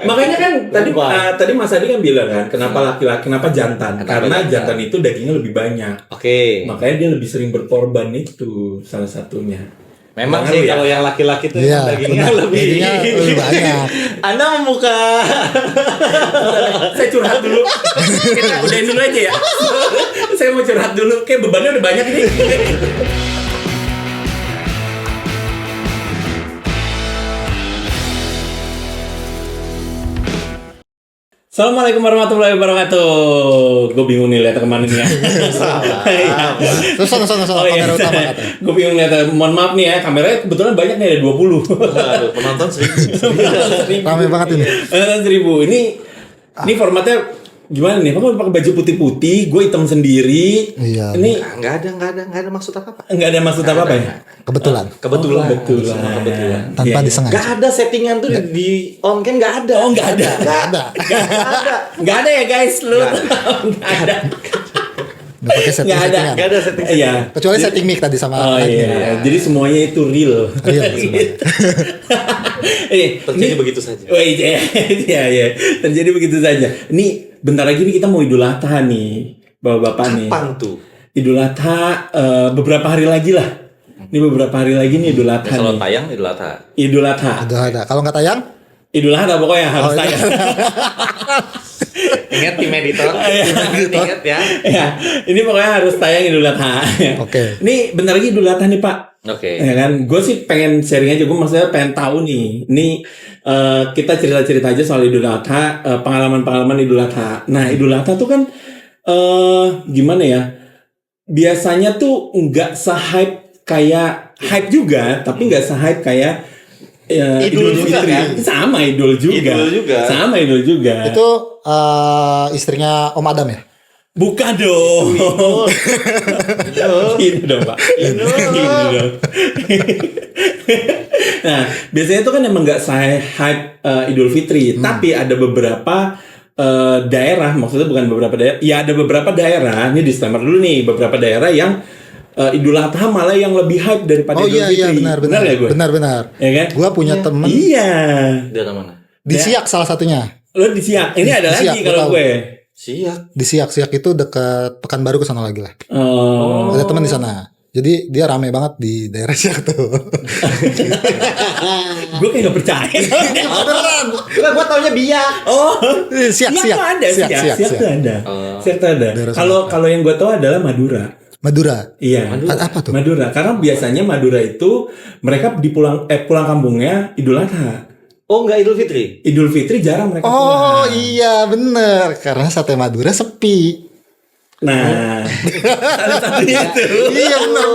makanya kan tadi Mas Adi kan bilang kan kenapa laki-laki, kenapa jantan? Karena jantan itu dagingnya lebih banyak. Oke. Makanya dia lebih sering berkorban, itu salah satunya. Memang sih kalau yang laki-laki tuh dagingnya lebih banyak. Anda membuka. Saya curhat dulu. Kita udahin dulu aja ya. Saya mau curhat dulu. Kayak bebannya udah banyak nih. Assalamualaikum warahmatullahi wabarakatuh. Gue bingung nih lihat kemana nih ya. Terus kamera utama katanya. Gue bingung lihat. Mohon maaf nih ya, kameranya kebetulan banyak nih, ada 20. Aduh, penonton 1.000. Ramai banget ini. 1.000. Ini formatnya gimana nih? Kamu pakai baju putih-putih, gue hitam sendiri. Iya. Ini Enggak ada maksud apa-apa. enggak ada maksud apa-apa ya? Kebetulan. Kebetulan. Tanpa Iya. disengaja. Enggak ada settingan tuh di on kan enggak ada. Oh, enggak ada. Enggak ada ya guys, lu. Enggak ada. Nggak pakai setting. Enggak ada setting. Iya. Kecuali setting mic tadi sama. Oh iya. Jadi semuanya itu real. Terjadi begitu saja. Oh iya. Iya. Terjadi begitu saja. Ini bentar lagi nih kita mau Idul Adha nih, Bapak-bapak nih. Kapan tuh? Idul Adha beberapa hari lagi lah. Ini beberapa hari lagi nih Idul Adha Kalau nih. tayang Idul Adha. Idul Adha. Ada. Kalau nggak tayang? Idul Adha pokoknya harus tayang. Ingat tim editor. Ingat ya. Ya, ini pokoknya harus tayang Idul Adha. Oke. Ini bentar lagi Idul Adha nih Pak. Oke. Ya kan, gue sih pengen sharing aja. Gue maksudnya pengen tahu nih. Ini kita cerita-cerita aja soal Idul Adha, pengalaman-pengalaman Idul Adha. Nah, Idul Adha tuh kan gimana ya? Biasanya tuh nggak se-hype kayak hype juga, tapi nggak se-hype kayak Idul juga Fitri. kan? Sama Idul juga. Sama Idul juga. Itu istrinya Om Adam ya? Bukan dong. Ini dong Pak. Ini dong. Nah, biasanya itu kan emang nggak se-hype Idul Fitri, tapi ada beberapa daerah, maksudnya bukan beberapa daerah, ya ada beberapa daerah, ini disclaimer dulu nih, beberapa daerah yang Idul Adha malah yang lebih hype daripada Idul Fitri. Iya benar ya gue? benar. Ya kan? Gua punya temen Iya. Daerah mana? di Siak salah satunya. Lo di Siak. Ini ada Di Siak, lagi gue kalau tahu. gue. Siap. Di Siak itu dekat Pekanbaru ke sana lagi lah. Oh. Ada teman di sana. Jadi dia rame banget di daerah Siak tuh. Gue kayak gak percaya. Beneran. Gua taunya biak. Oh. Siak. Siak tuh ada. Siak tuh ada. Siak tuh ada. Daerah Kalau yang gue tahu adalah Madura. Madura. Iya. Apa tuh? Madura. Karena biasanya Madura itu mereka pulang kampungnya Idul Adha. Oh, enggak Idul Fitri. Idul Fitri jarang mereka Oh pulang. iya bener. Karena sate Madura sepi. Nah, salah satunya itu. Iya bener,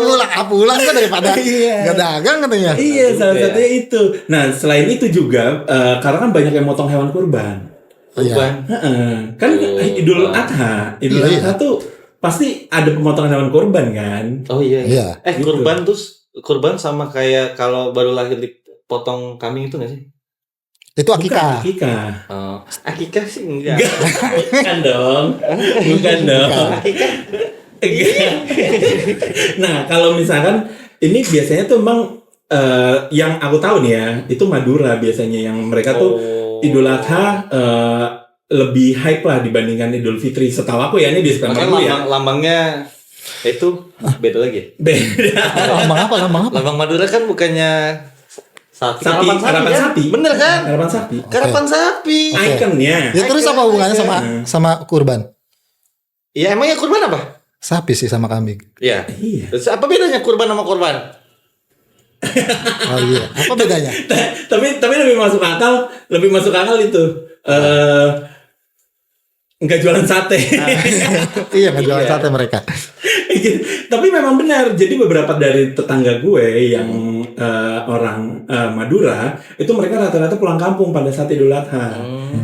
pulang kan daripada Iya. nggak dagang katanya. Iya, salah satunya itu. Nah, selain itu juga karena kan banyak yang motong hewan kurban. Kurban. Heeh. Kan Idul Adha, Iya. Adha tuh pasti ada pemotongan hewan kurban kan? Oh iya. Iya. Gitu. Kurban sama kayak kalau baru lahir dipotong kambing itu nggak sih? Itu akikah. Akikah. Oh, akikah sih enggak. Bukan dong. Bukan dong. Akikah. Nah, kalau misalkan ini biasanya tuh emang yang aku tahu nih ya, itu Madura biasanya yang mereka tuh Idul Adha lebih hype lah dibandingkan Idul Fitri. Setahu aku ya, ini di disclaimer dulu ya. Lambangnya itu beda lagi. Beda. Lambang apa? Lambang Madura kan bukannya sapi. Harapan sapi. Bener kan? Harapan sapi. Karapan sapi. Oke. Ikonnya. Ya terus apa hubungannya sama kurban? Ya emangnya kurban apa? Sapi sih sama kambing. Iya. Iya. Terus apa bedanya kurban sama kurban? Oh iya. Apa bedanya? tapi lebih masuk akal itu. Enggak jualan sate. Iya nggak jualan sate mereka. Tapi memang benar. Jadi beberapa dari tetangga gue yang orang Madura itu mereka rata-rata pulang kampung pada saat Idul Adha.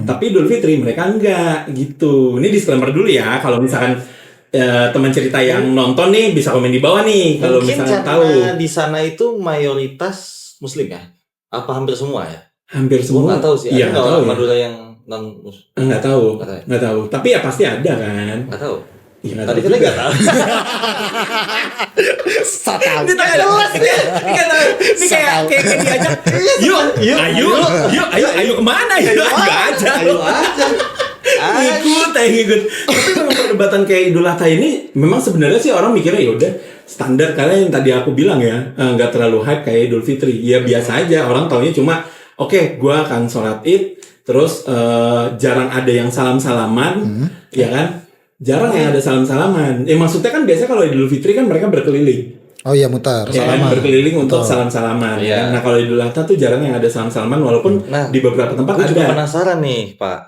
Tapi Idul Fitri mereka enggak gitu. Ini disclaimer dulu ya. Kalau misalkan teman cerita yang nonton nih bisa komen di bawah nih kalau misalkan tahu. Di sana itu mayoritas Muslim ya? Apa hampir semua ya? Hampir semua. Gua nggak tahu sih. Iya, Ada nggak nggak orang tahu ya. Madura yang non Muslim? Nggak tahu. Tapi ya pasti ada kan. Nggak tahu. Iya, Tadi kita nggak tahu. Satau. Ini tak jelas ya. Ini kayak diajak. Ayo kemana ya? Ayo aja. Ngikut. Tapi memang perdebatan kayak Idul Adha ini memang sebenarnya sih orang mikirnya ya udah standar, karena yang tadi aku bilang ya nggak terlalu hype kayak Idul Fitri. Ya biasa aja, orang taunya cuma oke, gua akan sholat Id, terus jarang ada yang salam-salaman, ya kan? Jarang yang ada salam-salaman. Maksudnya kan biasanya kalau Idul Fitri kan mereka berkeliling. Oh iya, mutar. Ya kan, Salaman. berkeliling untuk Betul. salam-salaman. Iya. Ya kan? Nah kalau Idul Adha tuh jarang yang ada salam-salaman, walaupun di beberapa tempat Gue juga ada. penasaran nih, Pak.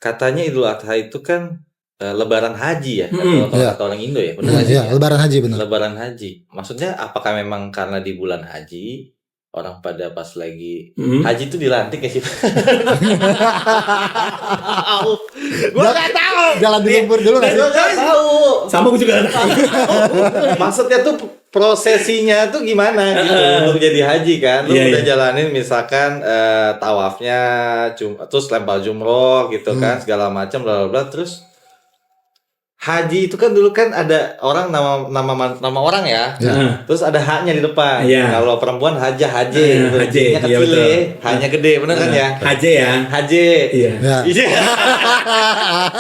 Katanya Idul Adha itu kan Lebaran Haji ya, kalau Iya. kata orang Indo ya, benar nggak sih? Iya, lebaran haji benar. Lebaran Haji. Maksudnya apakah memang karena di bulan Haji orang pada pas lagi Haji itu dilantik ya sih? Gue nggak tahu. Jalan di lumpur dulu nggak sih? Gue nggak tahu. Sama gue juga ada. Maksudnya tuh prosesinya tuh gimana gitu untuk jadi haji kan? Lu Iya, udah iya. jalanin misalkan tawafnya, terus lempar jumroh gitu kan, segala macam bla bla bla, terus haji itu kan dulu kan ada orang nama orang ya. Iya. Terus ada haknya di depan. Iya. Kalau perempuan haja haji, Haji, J-nya iya, kecil betul. ya, hanya gede, bener kan ya? Haji ya. Haji. Iya. Ya. Iya.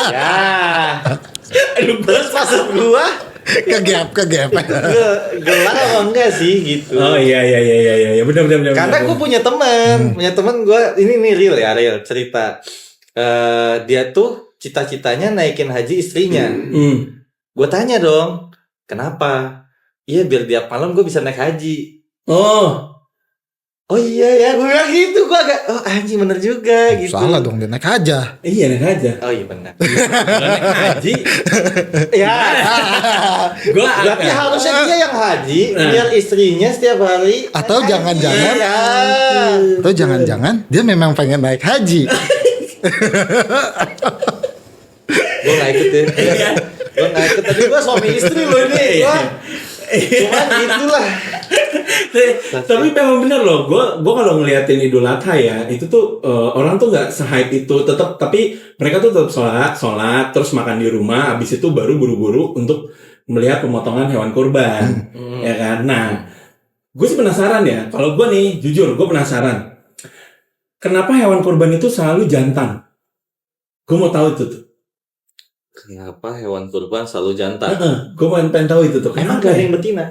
Ya. Terus maksud gua Ke gap. gelar apa enggak sih gitu. Oh iya benar. Karena gue punya teman gue ini nih real cerita. Dia tuh cita-citanya naikin haji istrinya. Gue tanya dong, kenapa? Iya biar tiap malam gue bisa naik haji. Oh iya ya, gue bilang gitu. Gue agak anjing bener juga gitu. Salah dong, dia naik aja. Iya naik aja. Oh iya benar. Naik haji. Ya. Gua Berarti harusnya dia yang haji, biar istrinya setiap hari. Atau naik haji. jangan-jangan Ya. Atau jangan-jangan dia memang pengen naik haji. Gue nggak ikut ya. Gue nggak ikut. Tapi gue suami istri loh ini. Cuman gitulah. Tapi memang bener loh, gue kalau ngeliatin Idul Adha ya, itu tuh orang tuh nggak se-hype itu, tapi mereka tuh tetap sholat, terus makan di rumah, abis itu baru buru-buru untuk melihat pemotongan hewan kurban, ya kan? Nah, gue sih penasaran ya, kalau gue nih, jujur, gue penasaran, kenapa hewan kurban itu selalu jantan? Gue mau tahu itu tuh. Kenapa hewan kurban selalu jantan? Gue pengen tahu itu tuh. Emang Kenapa gak ada ya? yang betina?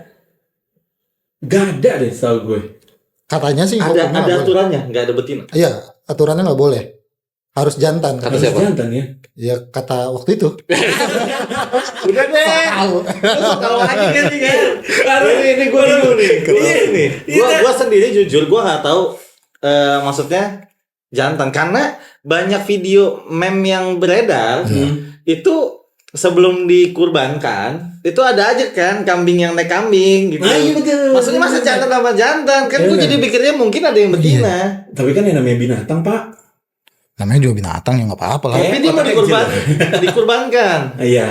Gak ada deh setahu gue. Katanya sih Ada hukumnya nggak boleh. aturannya, nggak ada betina. Iya, aturannya nggak boleh. Harus jantan. Kata Harus siapa? jantan ya. Ya kata waktu itu. Udah deh. Tahu. Kalau lagi kan nih kan. Ini gue dulu nih. Gue sendiri jujur gue nggak tahu. Maksudnya jantan karena banyak video meme yang beredar itu sebelum dikurbankan itu ada aja kan kambing yang naik kambing gitu. Nah, iya betul. Maksudnya masa jantan sama jantan kan gue Iya. jadi pikirnya mungkin ada yang betina. Tapi kan yang namanya binatang, Pak. Namanya juga binatang ya nggak apa-apa lah. Tapi dia mau dikurbankan. Iya.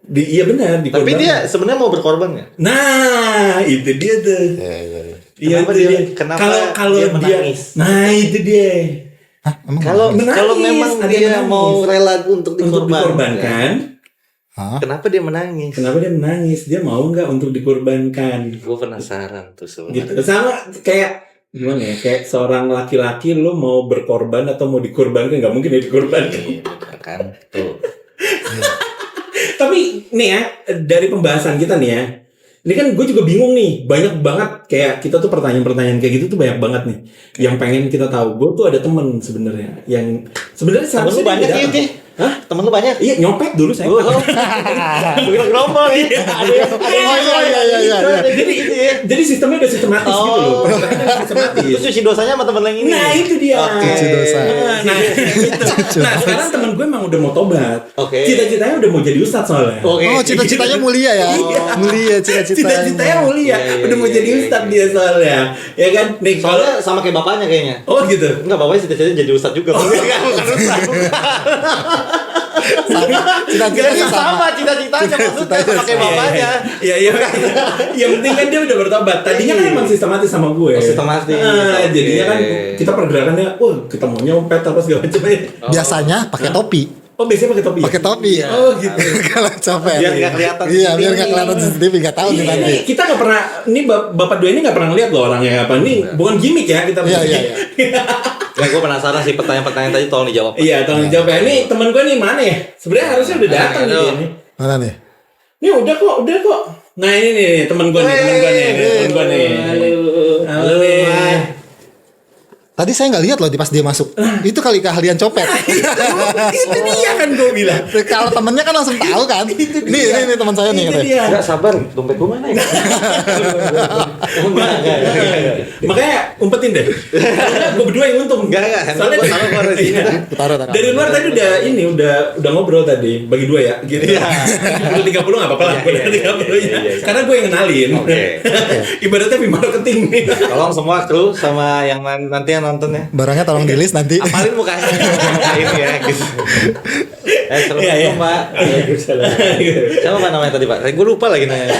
Iya benar Tapi dikorban. dia sebenarnya mau berkorban nggak? Nah, itu dia tuh. Iya Kenapa itu dia- dia. kenapa Kalau dia dia menangis? Nah, itu dia. Hah, emang Kalau Menangis, kalau memang ada dia yang menangis. mau rela untuk Untuk dikorbankan, dikorbankan. Hah? kenapa dia menangis? Kenapa dia menangis? Dia mau nggak untuk dikorbankan? Gue penasaran tuh sebenarnya. Gitu. Sama kayak gimana ya? Kayak seorang laki-laki lu mau berkorban atau mau dikorbankan, nggak mungkin ya dikorbankan. Iya, bener kan tuh. Tapi nih ya, dari pembahasan kita nih ya, ini kan gue juga bingung nih, banyak banget kayak kita tuh pertanyaan-pertanyaan kayak gitu tuh banyak banget nih, yang pengen kita tahu. Gue tuh ada temen sebenarnya, yang sebenarnya Temen lu seharusnya banyak dia ya, datang. Hah? Temen lu banyak? Iya, nyopet dulu saya. Bukan gerombol ya. Ada yang iya. Jadi sistemnya udah sistematis gitu loh. Peraturannya udah sistematis. Terus cuci dosanya sama temen yang ini. Nah itu dia. Oke. Cuci dosa. Nah, itu. Nah sekarang temen gue emang udah mau tobat. Oke. Cita-citanya udah mau jadi ustadz soalnya. Oke. Oh, cita-citanya mulia ya. Mulia cita-citanya. Cita-citanya mulia. Iya, Udah mau iya, jadi iya, ustadz iya. dia soalnya. Ya kan? Nih kalau Soalnya sama kayak bapaknya kayaknya. oh gitu. Enggak, bapaknya cita-citanya jadi ustadz juga. Bukan ustadz. Cita-citanya sama. Cita-citanya maksudnya sama kayak bapaknya. Iya. Yang penting kan dia udah bertobat. Tadinya kan emang sistematis sama gue. Oh, sistematis. Oke. Jadinya kan kita pergerakannya, kita mau nyopet apa segala macam ya. Biasanya pakai topi. Oh biasanya pakai topi. Pakai topi. Oh gitu. Kalau copet. Biar nggak kelihatan. Iya, biar nggak kelihatan CCTV, nggak tahu nih nanti. Ini kita nggak pernah. Ini bapak dua ini nggak pernah ngeliat loh orangnya apa. Ini bukan gimmick ya kita. Iya. Ya gue penasaran sih pertanyaan-pertanyaan tadi tolong dijawab. Iya tolong jawab ya. Ini teman gue nih mana ya? Sebenarnya harusnya udah datang nih dia nih. Mana nih? Ini udah kok. Nah ini nih teman gue nih. Halo nih. Tadi saya nggak lihat loh pas dia masuk. Itu kali keahlian copet. Itu dia kan gue bilang. Kalau temennya kan langsung tahu kan. Nih teman saya nih. Itu dia. Enggak sabar, dompet gue mana ya? Makanya umpetin deh. Gue berdua yang untung. Enggak. Soalnya Gue taruh di sini. Taruh. dari luar tadi udah ngobrol tadi bagi dua ya gitu. Iya. 30 nggak apa-apa lah. Iya. 30-nya. Karena gue yang kenalin. Oke. Ibaratnya marketing nih. Tolong semua kru sama yang nanti yang nonton ya. Barangnya tolong di list nanti. Apalin mukanya. Ini ya gitu. Iya. Pak. Siapa Pak namanya tadi Pak? Gue lupa lagi namanya.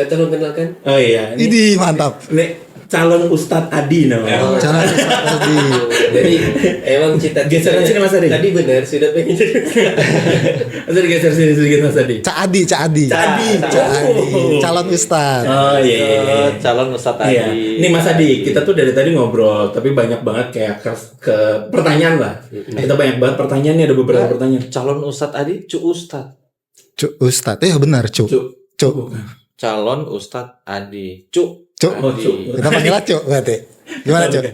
Tolong kenalkan. Oh iya. Ini mantap. Nih calon Ustadz Adi namanya. Jangan tadi. Jadi emang Geseran sini, Mas Adi. Tadi benar sudah pengen jadi. Bisa digeser sini sedikit Mas Adi. Cak Adi. Oh. Calon ustad. Oh iya. Calon Ustadz Iya. tadi. Nih Mas Adi, kita tuh dari tadi ngobrol, tapi banyak banget kayak ke pertanyaan lah. Kita banyak banget pertanyaan nih, ada beberapa pertanyaan. Calon Ustadz Adi, Ustadz. Cuk ustad. Benar, Cuk. Calon Ustadz Adi, Cuk. Oh, Cuk. Kita panggil Cuk berarti. Gimana, Cuk?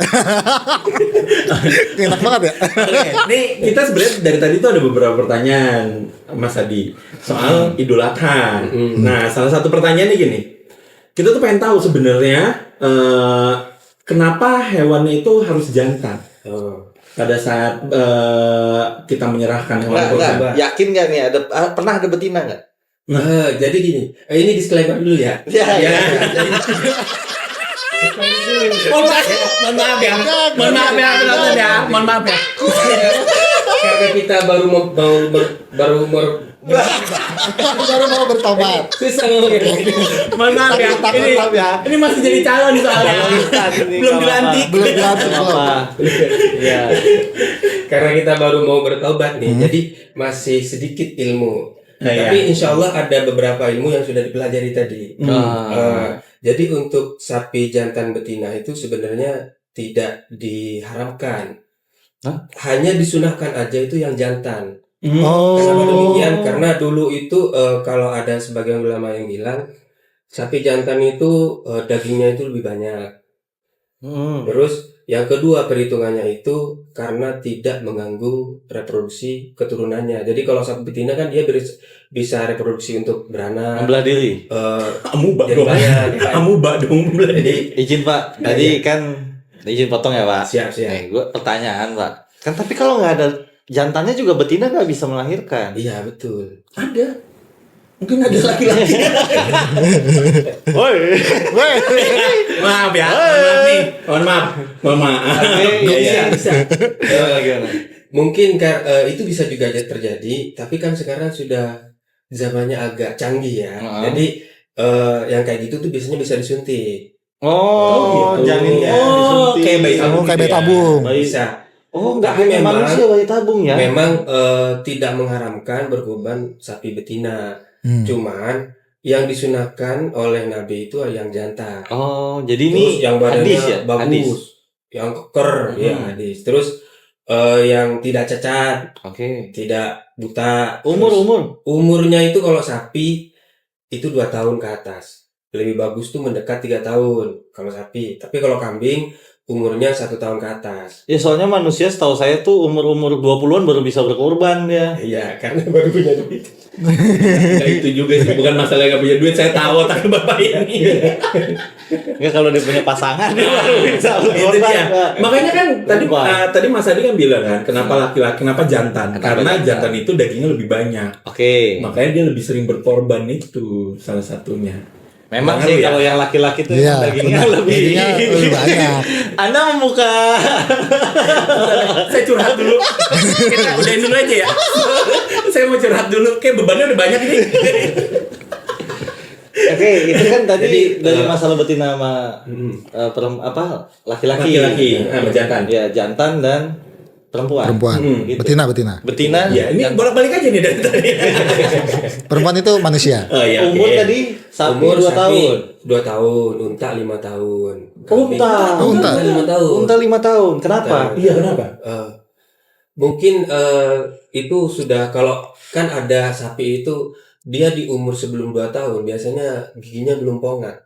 Enak banget ya? Oke, nih kita sebenarnya dari tadi tuh ada beberapa pertanyaan Mas Adi soal Idul Adha. Nah, salah satu pertanyaannya gini. Kita tuh pengen tahu sebenarnya kenapa hewan itu harus jantan? Pada saat kita menyerahkan hewan kurban. Yakin gak nih pernah ada betina nggak? Jadi gini, ini disclaimer dulu ya. Ya. Mohon maaf ya. Karena kita baru mau bertobat. susah ngomongnya. Mohon maaf ya. Ini masih jadi calon soalnya. Belum dilantik. Iya. Karena kita baru mau bertobat nih, jadi masih sedikit ilmu. Tapi insya Allah ada beberapa ilmu yang sudah dipelajari tadi. Jadi untuk sapi jantan betina itu sebenarnya tidak diharamkan. Hanya disunahkan aja itu yang jantan. Kenapa demikian? Karena dulu itu kalau ada sebagian ulama yang bilang sapi jantan itu dagingnya itu lebih banyak. Terus yang kedua perhitungannya itu karena tidak mengganggu reproduksi keturunannya. Jadi kalau sapi betina kan dia bisa reproduksi untuk beranak, membelah diri. Amuba dong. Jadi Izin Pak, tadi kan izin potong ya Pak. Siap. Gue pertanyaan Pak. Kan tapi kalau nggak ada jantannya juga betina nggak bisa melahirkan. Iya betul. Ada. Mungkin ada laki-laki. Woi. Maaf ya. Mohon maaf. Bisa. Gimana? Mungkin itu bisa juga terjadi, tapi kan sekarang sudah zamannya agak canggih ya. Jadi yang kayak gitu tuh biasanya bisa disuntik. Oh, gitu. janinnya disuntik. Kayak bayi tabung. Kayak bayi tabung. Bisa. Nggak Tapi hanya manusia bayi tabung ya? Memang tidak mengharamkan berkorban sapi betina. Cuman yang disunahkan oleh Nabi itu yang jantan. Oh, jadi Terus ini yang badannya hadis ya? bagus, Hadis. yang keker ya hadis. Terus yang tidak cacat, Oke. tidak buta. Umurnya Umurnya itu kalau sapi itu 2 tahun ke atas. Lebih bagus tuh mendekat 3 tahun kalau sapi. Tapi kalau kambing umurnya 1 tahun ke atas. ya soalnya manusia setahu saya tuh umur 20-an baru bisa berkorban ya. Iya, karena baru punya duit. Nah, itu juga sih, bukan masalah nggak punya duit. Saya tahu otak bapak ini. Nggak kalau dia punya pasangan dia baru bisa Itu berkorban. dia. Pak. Makanya kan Berkorban. tadi Mas Adi kan bilang kan kenapa laki-laki, kenapa jantan? Kenapa Karena jantan? jantan itu dagingnya lebih banyak. Oke. Makanya dia lebih sering berkorban, itu salah satunya. Memang Pengaruh sih ya? kalau yang laki-laki tuh Iya, dagingnya benar. lebih Dagingnya lebih banyak. Anda membuka Saya curhat dulu. Kita udahin dulu aja ya. Saya mau curhat dulu. Kayak bebannya udah banyak nih. Oke, itu kan tadi Jadi, dari masalah betina sama laki-laki. Laki-laki sama jantan. Ya, jantan dan Perempuan. Gitu. Betina. Betina. Ya, ini bolak-balik aja nih dari tadi. Perempuan itu manusia. Oh iya. Umur oke. tadi sapi Umur 2 tahun. 2 tahun, unta 5 tahun. Unta. Unta. 5 tahun. Unta 5 tahun. Kenapa? Iya, kenapa? Mungkin itu sudah, kalau kan ada sapi itu dia di umur sebelum 2 tahun biasanya giginya belum pongat.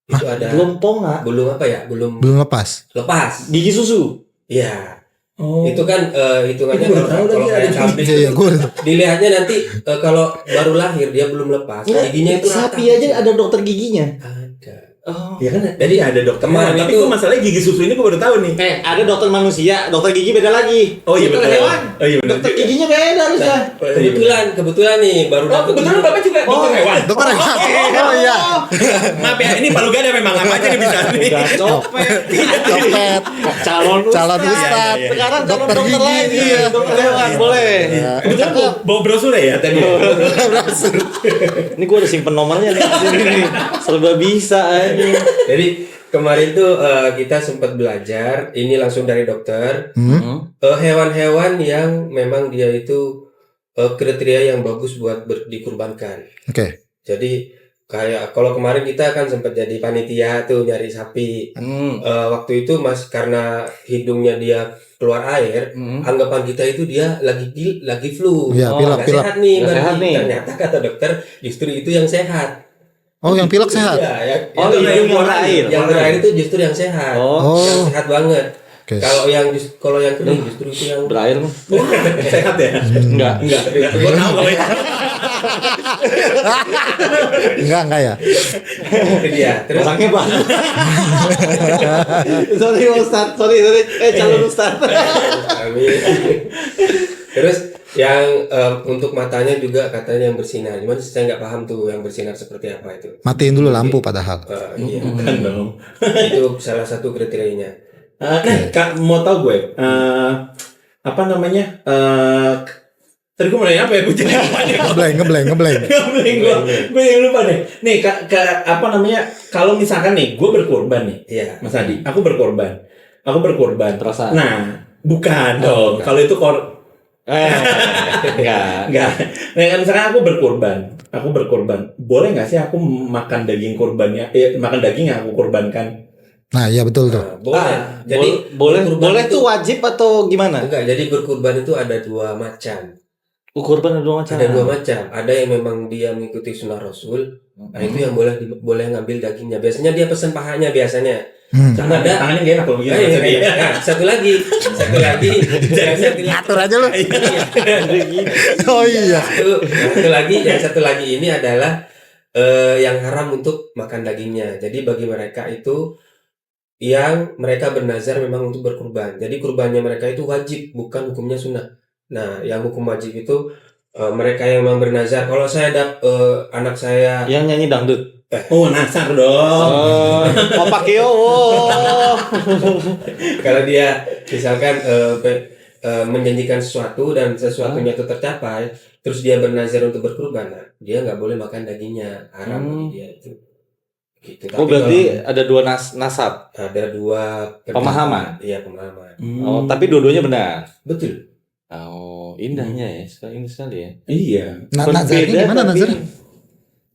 Itu ada Belum ponga. belum apa ya? Belum Belum lepas. lepas. Gigi susu. Iya. Oh. Itu kan hitungannya Itu baru tahu kalau lagi kayak ada sapi Iya, gue dilihatnya nanti kalau baru lahir dia belum lepas, giginya itu rata. Sapi aja ada dokter giginya. Ada. Oh. Ya kan, jadi ada dokter. Kemarin Tapi itu- kok masalahnya gigi susu ini gue baru tahu nih. Ada dokter manusia, dokter gigi beda lagi. Oh iya Dokter betul. hewan. Oh iya betul. Dokter giginya beda harusnya. Kebetulan nih baru Oh, dapet kebetulan ini. Bapak juga dokter hewan. dokter hewan. Oh iya. Maaf ya, ini Palu Gada memang apa aja nih bisa nih. Copet. Copet. Calon Calon ustad. ustad. Sekarang calon Dokter dokter gigi. lagi. Iya. Dokter hewan boleh. Ya. Kebetulan bawa brosur ya tadi. Ini gue udah simpen nomornya nih. Serba bisa aja. Jadi kemarin tuh kita sempat belajar ini langsung dari dokter hewan-hewan yang memang dia itu kriteria yang bagus buat dikurbankan. Oke. Jadi kayak kalau kemarin kita kan sempat jadi panitia tuh nyari sapi. Waktu itu karena hidungnya dia keluar air, anggapan kita itu dia lagi flu. Iya, Nggak pilek. sehat nih, Nggak berarti. sehat nih. Ternyata kata dokter justru itu yang sehat. Oh, yang pilek sehat. Iya, Oh, yang yang keluar air. Yang keluar air itu justru yang sehat. Oh. Yang sehat banget. Oke. Kalau yang kering justru itu yang Berair. Sehat ya? Enggak. Enggak. Gue tahu kalau itu. Enggak ya. itu dia. Terus Orangnya banget. Sorry Ustaz. Sorry. Calon Ustaz. Amin. Terus yang untuk matanya juga katanya yang bersinar. Cuman saya nggak paham tuh yang bersinar seperti apa itu. Matiin dulu lampu padahal. Iya. Bukan dong. Itu salah satu kriterianya. Nah, Kak, mau tahu gue apa namanya? Tadi gue mau nanya apa ya? Gue jadi lupa nih. Ngebleng. Gue yang lupa deh. Nih, apa namanya? Kalau misalkan nih, gue berkorban nih, Iya. Mas Adi. Aku berkorban. Perasaan. Nah, bukan dong. Kalau itu Enggak. enggak. Nah, misalkan aku berkorban. Boleh nggak sih aku makan daging korbannya? Makan daging yang aku korbankan. Nah, iya betul tuh. Nah, boleh. Jadi berkurban boleh itu- tuh wajib atau gimana? Enggak, jadi berkurban itu ada 2 macam. Kurban ada 2 macam. Ada 2 macam. Ada yang memang dia mengikuti sunnah Rasul. Nah, itu yang boleh ngambil dagingnya. Biasanya dia pesan pahanya biasanya. Tangannya gak enak kalau begitu. Nah, satu lagi. Ngatur aja lu. Iya. Oh iya. Yang satu lagi ini adalah yang haram untuk makan dagingnya. Jadi bagi mereka itu yang mereka bernazar memang untuk berkurban. Jadi kurbannya mereka itu wajib, bukan hukumnya sunnah. Nah, yang hukum wajib itu mereka yang memang bernazar. Kalau saya anak saya Yang nyanyi dangdut. Oh, nasar dong. Oh, pakai kalau dia misalkan menjanjikan sesuatu dan sesuatunya itu tercapai, terus dia bernazar untuk berkurban, nah, dia nggak boleh makan dagingnya, haram bagi dia itu. Gitu. Oh, Tapi berarti ada 2 nasab. ada 2 Pemahaman. Iya, pemahaman. Oh, tapi dua-duanya benar. Betul. Oh, indahnya ya. Ini sekali ya. Iya. Nazarnya Berbeda gimana tapi- nazarnya?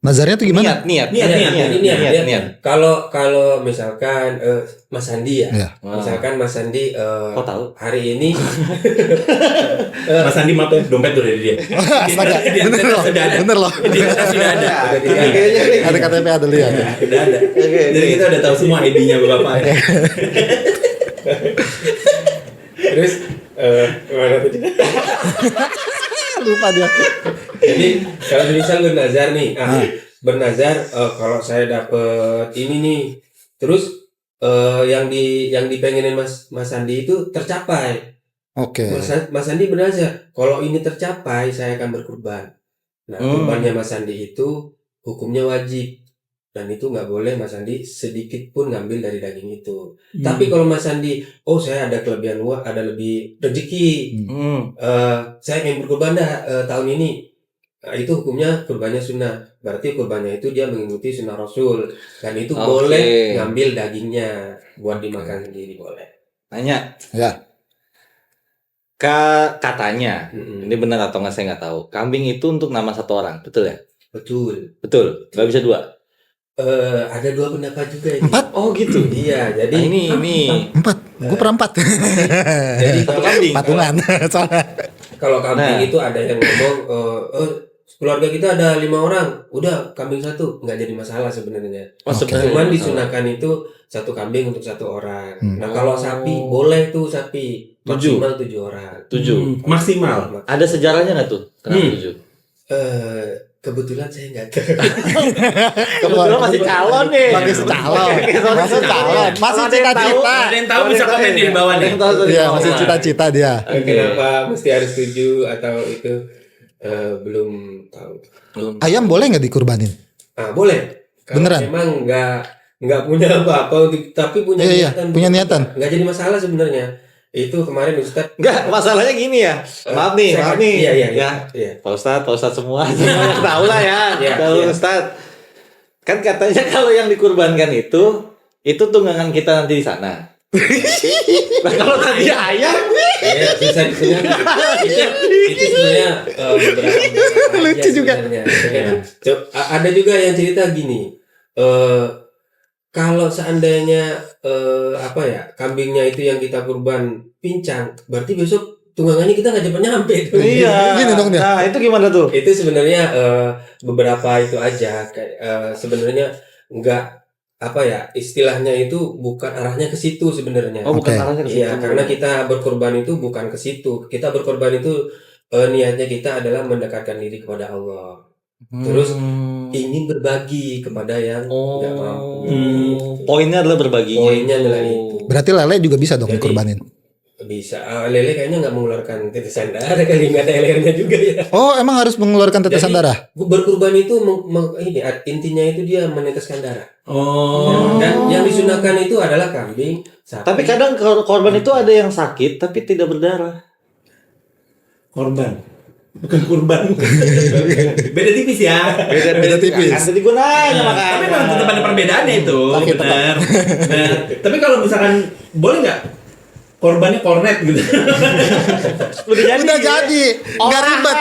Nazarnya tuh gimana? Niat. Niat. Kalau misalkan Mas Andi ya, Iya. misalkan Mas Andi Kok tahu? hari ini Mas Andi maaf ya, dompet udah di dia. Astaga, Di bener loh. sudah ada. Bener loh. Di atas sudah ada. udah tidak ada. Kayaknya nih. Ada KTP ada lihat. Udah ada. Jadi kita udah tahu semua ID-nya Bapak ya. Terus mana tadi? Lupa dia. Jadi kalau misal bernazar nih, bernazar kalau saya dapet ini nih, terus yang dipengenin Mas Andi itu tercapai. Oke. Mas Andi bernazar, kalau ini tercapai saya akan berkurban. Nah, kurbannya Mas Andi itu hukumnya wajib. Dan itu nggak boleh Mas Andi sedikit pun ngambil dari daging itu. Tapi kalau Mas Andi, oh saya ada kelebihan uang, ada lebih rezeki, saya ingin berkurban tahun ini. Nah, itu hukumnya kurbannya sunnah. Berarti kurbannya itu dia mengikuti sunnah Rasul. Dan itu boleh ngambil dagingnya buat dimakan sendiri boleh. Nanya. Ya. Katanya, ini benar atau nggak saya nggak tahu. Kambing itu untuk nama satu orang, betul ya? Betul. Nggak bisa 2. Ada 2 pendapat juga ini. 4? Oh gitu. Iya, jadi ini 4. Gue per 4. jadi satu kambing. Patungan. Soalnya. kalau kambing Nah. itu ada yang ngomong keluarga kita ada 5 orang, udah kambing 1, nggak jadi masalah sebenarnya. Oh, Oke. sebenarnya Cuman nggak disunahkan itu 1 kambing untuk 1 orang. Hmm. Nah kalau sapi boleh tuh sapi 7. maksimal 7 orang. 7. Maksimal. Ada sejarahnya nggak tuh? Kenapa 7? Kebetulan saya nggak tahu. Kebetulan masih calon nih. Masih calon. Masih calon. Masih cita-cita. Ada yang tahu bisa komen di bawah nih. Iya, masih cita-cita dia. Kenapa mesti harus 7 atau itu belum tahu. Ayam boleh nggak dikurbanin? Boleh. Kalau Beneran? memang nggak punya apa-apa, tapi punya Iya, niatan. punya niatan. Nggak jadi masalah sebenarnya. Itu kemarin Ustadz. Enggak, masalahnya gini ya. Maaf nih. Iya. Ya, Pak Ustadz semua tahu lah ya. Iya, Kalau iya. Ustadz kan katanya kalau yang dikurbankan itu tunggangan kita nanti di sana. Nah, kalau tadi ayam, Ya, bisa itu sebenarnya beberapa Lucu aja juga. sebenarnya. Ada juga yang cerita gini. Kalau seandainya kambingnya itu yang kita kurban pincang, berarti besok tunggangannya kita nggak cepat nyampe tuh. iya. Gini dong dia. Nah, itu gimana tuh? Itu sebenarnya beberapa itu aja kayak sebenarnya nggak istilahnya itu bukan arahnya ke situ sebenarnya. Oh, bukan Oke. arahnya ke situ. Iya, karena kita berkorban itu bukan ke situ. Kita berkorban itu niatnya kita adalah mendekatkan diri kepada Allah. Terus ingin berbagi kepada yang nggak mampu. Poinnya adalah berbagi. Poinnya adalah itu. Berarti lele juga bisa dong Jadi, dikurbanin. Bisa. Lele kayaknya nggak mengeluarkan tetesan darah kali, nggak ada lehernya juga ya. Oh, emang harus mengeluarkan tetesan Jadi, darah? Berkurban itu intinya itu dia meneteskan darah. Oh. Dan yang disunahkan itu adalah kambing, sapi. Tapi kadang korban itu ada yang sakit tapi tidak berdarah. Korban. Bukan kurban. Beda tipis ya. Beda tipis. Kan tadi gue nanya makanya. Tapi memang tetap ada perbedaannya itu. Oke, tetap. Benar. Nah, tapi kalau misalkan boleh nggak korbannya kornet gitu? Udah jadi. Nggak ribet.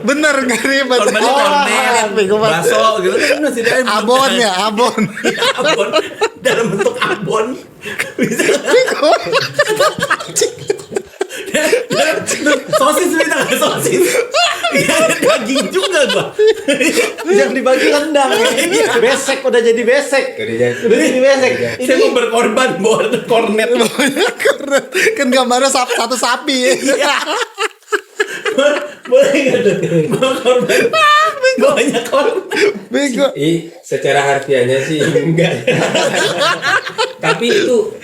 Bener, nggak ribet. Korbannya kornet, baso gitu kan masih ada Abon ya, abon. abon dalam bentuk abon. Bisa. Sosis minta nggak sosis? Ya, daging juga gua. Yang dibagi rendang. Besek udah jadi besek. Udah jadi besek. Saya mau berkorban bawa kornet. Kan gambarnya satu sapi. Boleh nggak tuh? Bawa korban. Banyak korban. Bego. Secara harfiahnya sih enggak. Tapi itu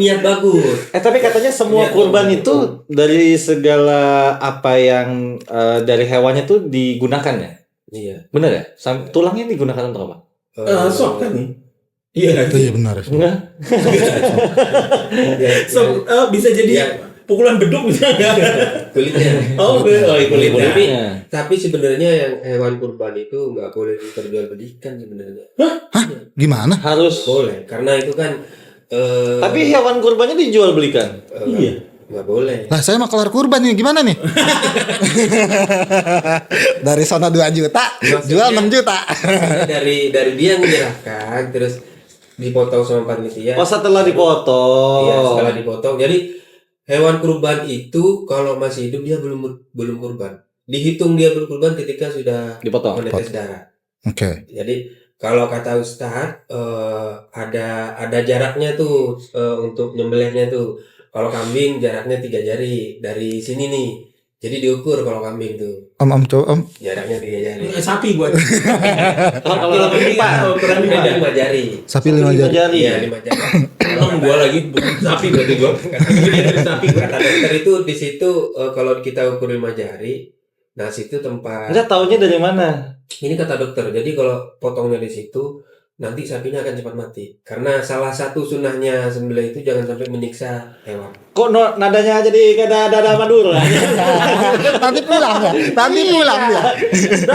niat bagus. Tapi katanya semua Iya, kurban betul. itu dari segala apa yang dari hewannya tuh digunakan ya? Iya. Bener ya? Tulangnya digunakan untuk apa? Sok kan? Iya. Itu ya benar. Enggak. So, bisa jadi Iya. pukulan beduk bisa nggak? Kulitnya. Oh, kulitnya. Tapi sebenarnya yang hewan kurban itu nggak boleh diperjualbelikan sebenarnya. Gimana? Harus. Boleh, karena itu kan Tapi hewan kurbannya dijual belikan. Iya. nggak boleh. Lah saya mau kelar kurban nih, gimana nih? Dari sana 2 juta, jual 6 juta. dari dia yang menyerahkan terus dipotong sama panitia. Oh, setelah dipotong. Iya, setelah dipotong. Jadi hewan kurban itu kalau masih hidup dia belum kurban. Dihitung dia berkurban ketika sudah Dipotong. menetes darah. Oke. Jadi kalau kata Ustadz ada jaraknya tuh untuk nyembelihnya tuh. Kalau kambing jaraknya 3 jari dari sini nih. Jadi diukur kalau kambing tuh Om coba om. jaraknya 3 jari. Sapi buat. Kalau lebih Ukuran Ada 5 lima. jari. Sapi 5 jari. Iya 5 jari. Gua lagi sapi berarti gua. Dari sapi gua. Kata dokter itu di situ kalau kita ukur 5 jari, nah situ tempat. Enggak taunya dari mana? Ini kata dokter. Jadi kalau potongnya di situ nanti sapinya akan cepat mati. Karena salah satu sunnahnya sembelih itu jangan sampai menyiksa hewan. Kok nadanya jadi kayak dada Madura? Nanti pulang ya. Nanti pulang ya.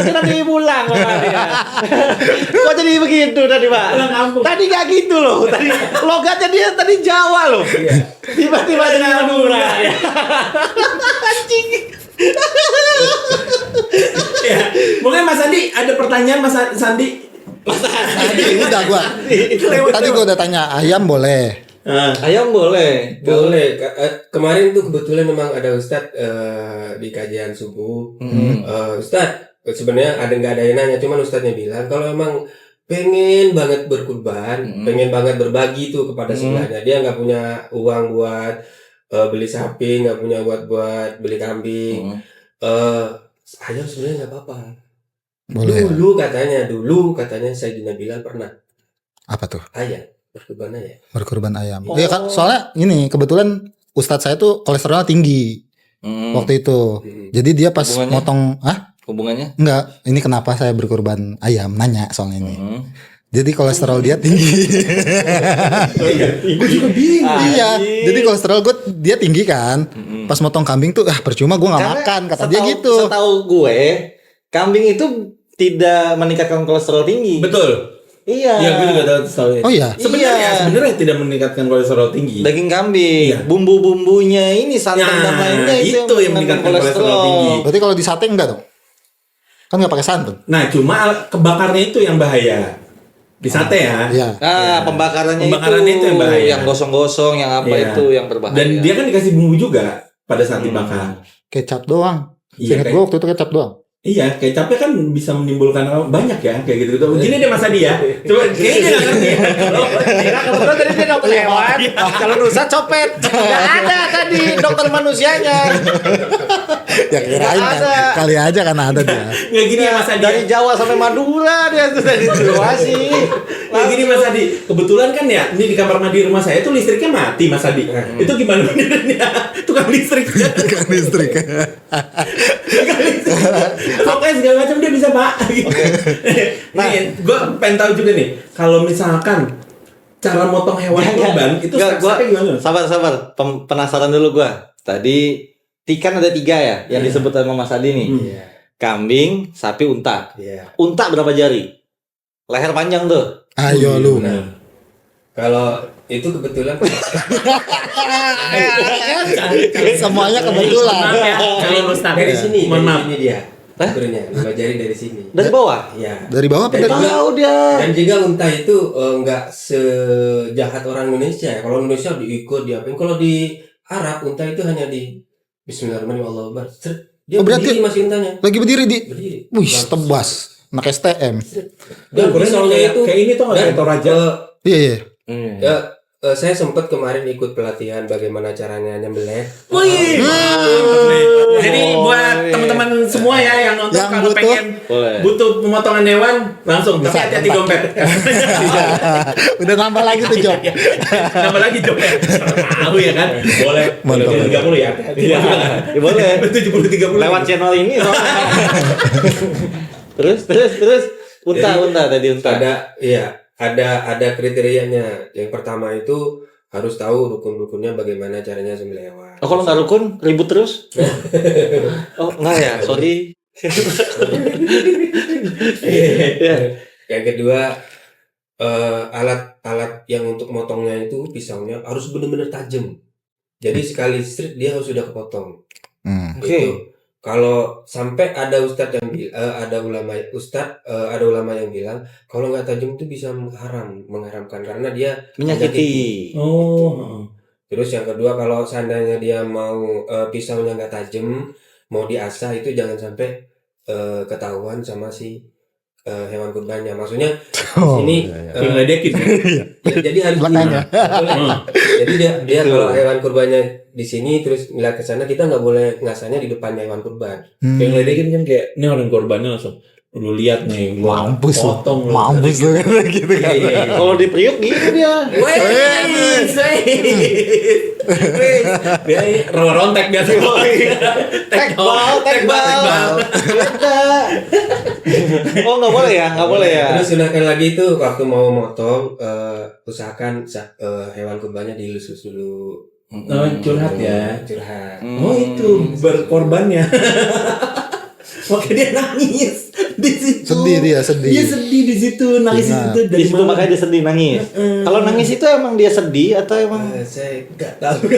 Nanti pulang makanya. Kok jadi begitu tadi, Pak? Tadi gak gitu loh. Tadi logatnya dia tadi Jawa loh. Tiba-tiba jadi Madura. Anjing. Ya, mungkin Mas Sandi ada pertanyaan Mas Sandi. Udah gua. Tadi gua udah tanya ayam boleh. Ayam boleh. Boleh. Kemarin tuh kebetulan memang ada Ustadz di kajian subuh. Ustadz, sebenarnya nggak ada yang nanya, cuman Ustadznya bilang kalau emang pengen banget berkurban, pengen banget berbagi tuh kepada sebelahnya. Dia nggak punya uang buat beli sapi, nggak punya buat beli kambing. Ayam sebenarnya nggak apa-apa. Boleh. Dulu katanya Sayyidina Bilal pernah. Apa tuh? Ayam, berkurban ayam. Berkurban ayam. Iya kan, soalnya ini kebetulan Ustadz saya tuh kolesterolnya tinggi waktu itu. Jadi dia pas Hubungannya? motong, Hubungannya? enggak, ini kenapa saya berkurban ayam? Nanya soalnya ini. Jadi kolesterol dia tinggi. Gue juga bingung. Iya. Jadi kolesterol dia tinggi kan. Pas motong kambing tuh percuma gue nggak makan kata dia gitu. Setahu gue, kambing itu tidak meningkatkan kolesterol tinggi. Betul. Iya. Iya, gue juga tahu ya. Oh iya. Sebenarnya tidak meningkatkan kolesterol tinggi. Daging kambing, Iya. bumbu-bumbunya ini santan dan lainnya itu yang meningkatkan kolesterol tinggi. Berarti kalau di sate enggak dong? Kan nggak pakai santan. Nah, cuma kebakarnya itu yang bahaya. Di sate ya. Iya. Pembakarannya itu yang bahaya. Yang gosong-gosong, yang apa Iya. itu yang berbahaya. Dan dia kan dikasih bumbu juga pada saat dibakar. Kecap doang. Iya, Ingat gue waktu itu kecap doang. Iya, kecapnya kan bisa menimbulkan banyak ya, kayak gitu. Gini deh Mas Adi ya. Coba kayaknya dia nggak ngerti. Kebetulan tadi dia dokter hewan. Kalau rusak copet. Nggak ada tadi dokter manusianya. Ya kirain kan. Kali aja kan ada dia. Nggak gini ya Mas Adi. Dari Jawa sampai Madura dia tuh tadi situasi. Nggak gini Mas Adi. Kebetulan kan ya, ini di kamar mandi rumah saya itu listriknya mati Mas Adi. Itu gimana benernya? Tukang listrik. Kan listrik. Pokoknya segala macam dia bisa Pak. Nah, gue pengen tahu juga nih, kalau misalkan cara motong hewan kurban itu step-stepnya gimana? Sabar. Penasaran dulu gua. Tadi kan ada 3 ya yang disebut sama Mas Adi nih. Kambing, sapi, unta. Unta berapa jari? Leher panjang tuh. Ayo lu. Kalau itu kebetulan Semuanya kebetulan. Maaf ya, kalau Ustaz dari sini, mohon maaf. sini dia. Sebenarnya 5 jari dari sini. Dari bawah? Iya. Dari bawah apa Dan dari juga- bawah? Dan juga unta itu nggak sejahat orang Indonesia ya. Kalau Indonesia diikut diapain. Kalau di Arab unta itu hanya di Bismillahirrahmanirrahim Allahu Akbar. Dia berarti- berdiri masih untanya. Lagi berdiri di. Berdiri. Wih, tebas. Anak STM. Dan pisaunya itu kayak ini tuh nggak kayak Toraja. Iya. saya sempat kemarin ikut pelatihan bagaimana caranya nyembelih. Wih, jadi buat teman-teman semua ya yang nonton Yang kalau butuh- pengen butuh pemotongan hewan langsung, tapi Bisa, hati-hati dompet. Udah nambah lagi tuh job. Nambah lagi dompet. Tahu ya kan? Boleh. Mantap. 30 ya. Ya, boleh. 70-30. Lewat channel ini soalnya. Terus unta tadi unta. Ada kriterianya. Yang pertama itu harus tahu rukun-rukunnya bagaimana caranya sembelih hewan. Oh, kalau nggak rukun ribut terus? Oh, enggak ya, sorry. Yang kedua alat-alat yang untuk motongnya itu pisaunya harus benar-benar tajam. Jadi sekali strip dia harus sudah kepotong. Oke. Gitu. Kalau sampai ada ustadz yang ada ulama yang bilang kalau nggak tajam itu bisa mengharamkan karena dia Menyakiti. Oh. Terus yang kedua kalau seandainya dia mau pisaunya nggak tajam mau diasah itu jangan sampai ketahuan sama si hewan kurbannya. Maksudnya ini Diledekin. jadi harus Belakangnya. jadi dia kalau hewan kurbannya di sini terus ngeliat ke sana kita nggak boleh ngasahnya di depan hewan kurban. Yang ngeledekin kan kayak ini orang korbannya langsung lu lihat nih gua Mampus lu. potong lu. Mampus lu gitu kan. Kalau di Priuk gitu dia. Dia rontek biasa. Tekbal. Oh nggak boleh ya, nggak boleh ya. Terus sunahkan lagi itu waktu mau motong, usahakan hewan kurbannya dielus dulu. Curhat ya. Curhat. Oh itu berkorbannya. Makanya dia nangis di situ. Sedih dia, sedih. Dia sedih di situ, nangis di situ Di situ makanya dia sedih nangis. Kalau nangis itu emang dia sedih atau emang? Saya nggak tahu.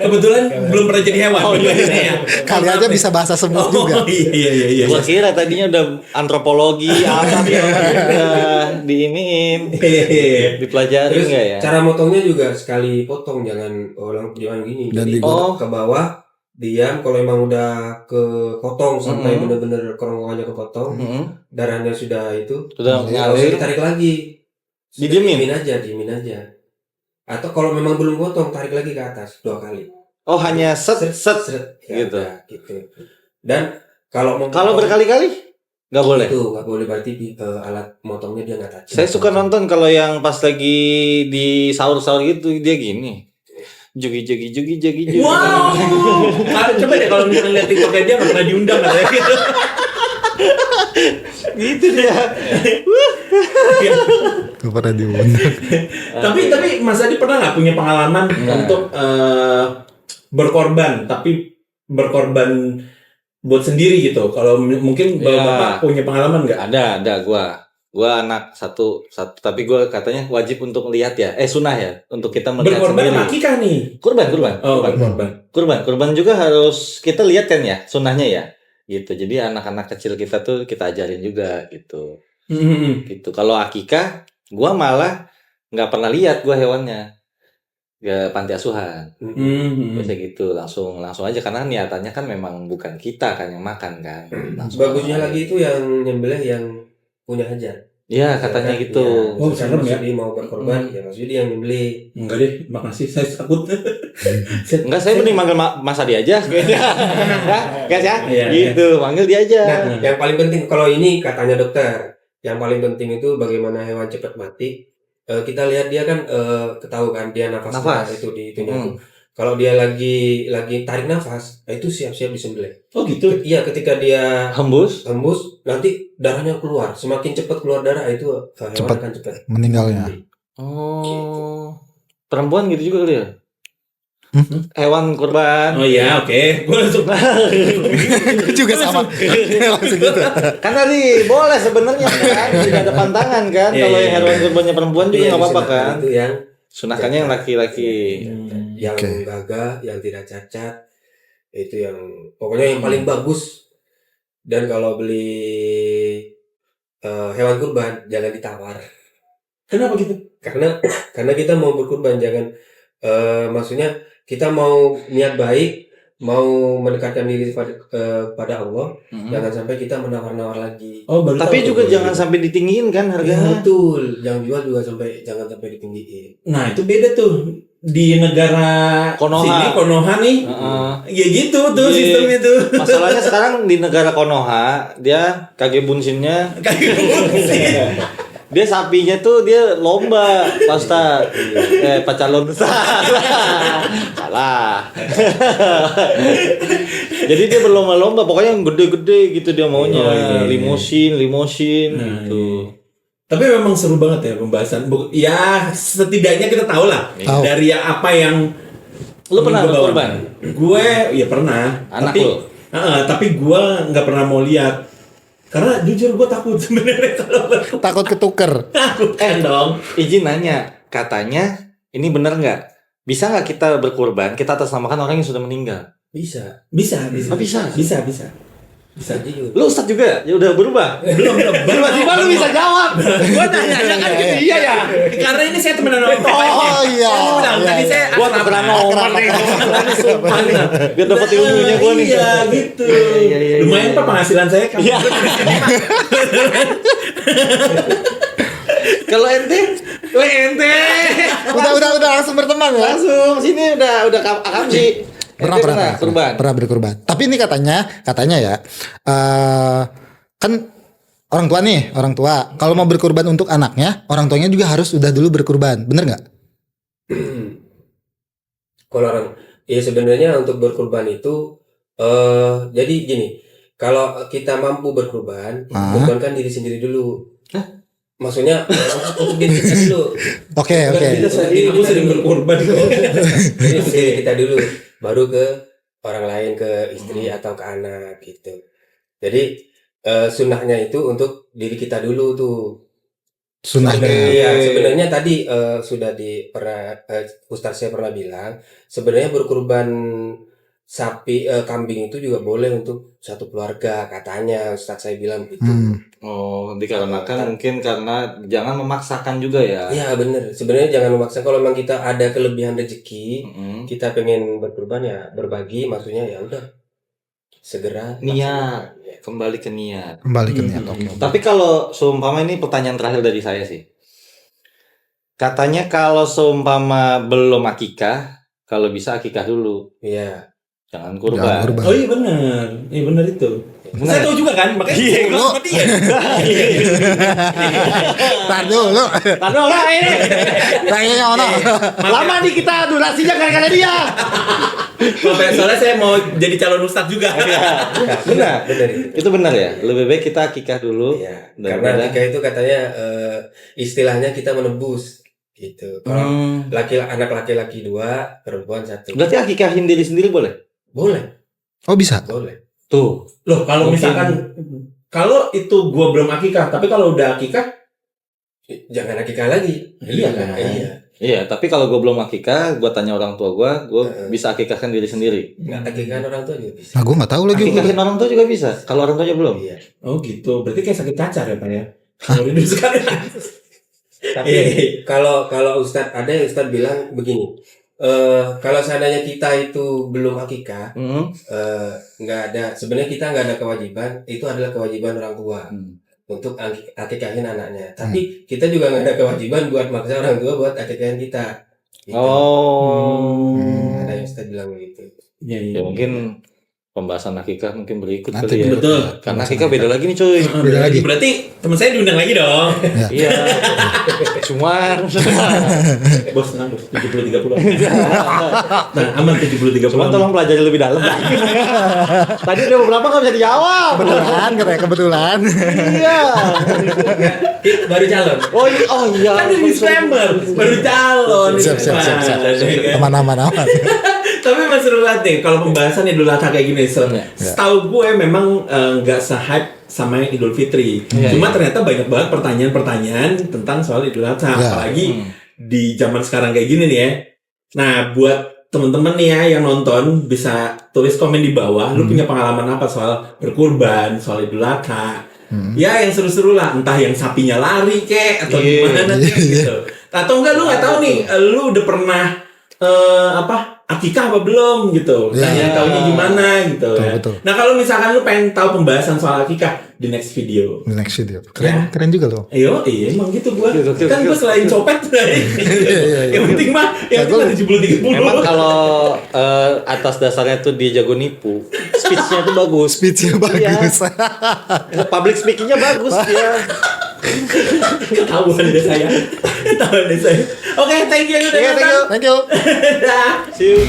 Kebetulan belum pernah jadi hewan. Oh iya. Kali aja bisa bahasa semut juga. Iya. Gua kira tadinya udah antropologi apa ya, udah diiniin, dipelajarin Terus nggak ya? cara motongnya juga sekali potong, jangan gini. Dan Jadi ke bawah, diam. Kalau emang udah kepotong sampai bener-bener kerongkongannya kepotong, darahnya sudah itu, Sudah nggak usah ngalir. ditarik lagi. Didiemin? Diemin aja. Atau kalau memang belum potong, tarik lagi ke atas 2 kali. Oh hanya set. Ya, Gitu. gitu. Dan kalau Kalau berkali-kali nggak boleh. itu nggak boleh, berarti alat motongnya dia nggak touch. Saya suka nonton kalau yang pas lagi di sahur-sahur gitu dia gini. Jogi. Wow. Coba deh kalau misalnya lihat TikToknya dia nggak pernah diundang katanya gitu. Gitu dia. Gak pernah diundang. Tapi Mas Adi pernah nggak punya pengalaman untuk berkorban, tapi berkorban buat sendiri gitu? Kalau mungkin bapak punya pengalaman nggak? Ada gua anak satu tapi gua katanya wajib untuk lihat ya. Sunnah ya untuk kita melihat Berkorban sendiri. sama akikah nih? Kurban juga harus kita lihat kan ya sunnahnya ya. Gitu. Jadi anak-anak kecil kita tuh kita ajarin juga gitu. Gitu. Kalau akikah gua malah nggak pernah lihat gua hewannya. Ke panti asuhan. Biasa gitu, langsung aja karena niatannya kan memang bukan kita kan yang makan kan. Bagusnya lagi itu yang nyembelih yang punya hajat. Iya, katanya gitu. Ya, Oh, serem ya? Dia mau berkorban, ya maksudnya dia yang nyembelih. Enggak deh, makasih, saya takut. Enggak, saya mending manggil Mas Adi aja kayaknya. Guys ya, Iya, gitu, manggil dia aja. Nah, yang paling penting kalau ini katanya dokter, yang paling penting itu bagaimana hewan cepat mati. Kita lihat dia kan ketahui kan dia nafas. Itu di itunya itu. Kalau dia lagi tarik nafas, itu siap-siap disembelih. Oh gitu. Iya, ketika dia hembus, nanti darahnya keluar. Semakin cepat keluar darah itu hewan Cepat akan cepat meninggalnya. Oh, perempuan gitu juga kali ya? Hewan kurban. Oh iya, oke. Gue langsung juga sama. Langsung gitu. Kan tadi boleh sebenarnya kan, tidak ada pantangan kan. Kalau yang hewan kurbannya perempuan juga nggak apa-apa kan. Itu yang Sunahkannya yang laki-laki. yang gagah, yang tidak cacat, itu yang pokoknya yang paling bagus. Dan kalau beli hewan kurban jangan ditawar. Kenapa gitu? Karena kita mau berkurban, jangan maksudnya kita mau niat baik, mau mendekatkan diri pada Allah, jangan sampai kita menawar-nawar lagi. Oh, tapi juga jangan sampai ditinggiin kan harganya. Betul, jangan jual juga jangan sampai ditinggiin. Nah itu beda tuh di negara Konoha nih. Ya gitu tuh sistemnya tuh. Masalahnya sekarang di negara Konoha dia kage bunsinnya. Dia sapinya tuh dia lomba, Pak Ustaz. Pak Calon salah. Jadi dia berlomba-lomba, pokoknya yang gede-gede gitu dia maunya. Limosin gitu. Tapi memang seru banget ya pembahasan. Ya setidaknya kita tahu lah dari apa yang lu pernah berkorban? Gue ya pernah. Anak lu? Tapi gue nggak pernah mau lihat. Karena jujur gue takut sebenarnya kalau takut ketuker. Takut dong. Izin nanya, katanya ini bener nggak? Bisa nggak kita berkorban? Kita atasnamakan orang yang sudah meninggal? Bisa. Oh, bisa. Bisa juga. Lu Ustadz juga? Ya udah berubah? Belum. Tiba-tiba lu bisa jawab. Gua nanya kan gitu iya ya. Karena ini saya temenan sama Oh iya. Tadi saya gua tukeran nomor nih. Sumpah nih. Biar dapat ilmunya gua nih. Iya gitu. Lumayan Pak penghasilan saya kan. Kalau ente? Udah langsung berteman ya. Langsung sini udah akam sih. Pernah berkorban. Tapi ini katanya ya, kan orang tua kalau mau berkorban untuk anaknya, orang tuanya juga harus udah dulu berkorban, bener nggak? Kalau sebenarnya untuk berkorban itu jadi gini, kalau kita mampu berkurban, kurbankan diri sendiri dulu. Maksudnya untuk diri kita dulu. Oke. Aku sering berkorban kok. Jadi untuk diri kita dulu, baru ke orang lain, ke istri atau ke anak gitu. Jadi sunnahnya itu untuk diri kita dulu tuh. Sunnahnya. Iya, sebenarnya tadi sudah Ustaz saya pernah bilang, sebenarnya berkurban sapi kambing itu juga boleh untuk satu keluarga, katanya Ustaz saya bilang gitu. Oh, dikarenakan mungkin karena jangan memaksakan juga ya. Iya benar. Sebenarnya jangan memaksa. Kalau memang kita ada kelebihan rezeki, kita pengen berkurban ya berbagi, maksudnya ya udah segera Niat. laksanakan. Kembali ke niat. Oke. Tapi kalau seumpama ini pertanyaan terakhir dari saya sih. Katanya kalau seumpama belum akikah, kalau bisa akikah dulu. Iya. Jangan kurban. Oh iya benar itu. Benar. Saya tahu juga kan, makanya gue seperti ya. Tar dulu. ini. Kayaknya ono. Lama nih kita durasinya gara-gara dia. Soalnya saya mau jadi calon ustadz juga. Benar. Benar itu. Itu benar ya. Lebih baik kita akikah dulu. Iya. Daripada- Karena akikah itu katanya istilahnya kita menebus gitu. Kalau anak laki-laki 2, perempuan 1. Berarti akikahin diri sendiri boleh? Boleh, Oh bisa. boleh. Tuh. Loh kalau Mungkin. misalkan kalau itu gua belum akikah, tapi kalau udah akikah, Jangan akikah lagi. Iya kan? Iya. Iya, tapi kalau gue belum akikah, gue tanya orang tua gue bisa akikahkan diri sendiri. Nggak akikah orang tua juga bisa. Nah gue nggak tahu lagi. Akikahin orang tua juga bisa. Kalau orang tuanya belum. Iya. oh gitu. Berarti kayak sakit cacar ya pak ya? Kalau dulu sekali. Tapi kalau Ustadz bilang begini, kalau seandainya kita itu belum akikah, nggak ada. Sebenarnya kita nggak ada kewajiban. Itu adalah kewajiban orang tua untuk akikahin anaknya. Tapi kita juga nggak ada kewajiban buat maksa orang tua buat akikahin kita. Gitu. Ada yang Ustadz bilang begitu. Ya mungkin pembahasan akikah mungkin berikut Nanti kali ya. betul. Karena akikah beda lagi nih cuy. Beda lagi. Berarti teman saya diundang lagi dong. Iya. Cuma Bos tenang bos. 70-30. Nah aman 70-30. Cuma tolong pelajari lebih dalam. Tadi ada beberapa nggak bisa dijawab. Kebetulan katanya kebetulan. Iya. Baru calon. Oh iya. Kan di disclaimer baru calon. Siap. Aman. Tapi Mas Rulat nih, kalau pembahasan Idul Adha kayak gini, setahu gue memang nggak se-hype sama yang Idul Fitri. Cuma ternyata banyak banget pertanyaan-pertanyaan tentang soal Idul Adha, apalagi di zaman sekarang kayak gini nih ya. Nah, buat temen-temen nih ya yang nonton bisa tulis komen di bawah, lu punya pengalaman apa soal berkurban, soal Idul Adha? Ya yang seru-seru lah, entah yang sapinya lari kek atau gimana kek gitu. Atau enggak lu nggak tahu nih, lu udah pernah akikah apa belum gitu. Tanya taunya gimana gitu. Betul. Nah, kalau misalkan lu pengen tahu pembahasan soal akikah di next video. Next video. Keren juga loh. Iya, emang gitu gua. Gokil. Kan gua selain copet yang penting mah yang penting 70-30. Emang kalau atas dasarnya tuh dia jago nipu, speech-nya tuh bagus. Speech-nya bagus. Public speaking-nya bagus dia. Ketahuan deh saya. Oke, thank you udah datang. Thank you. Dah. See you.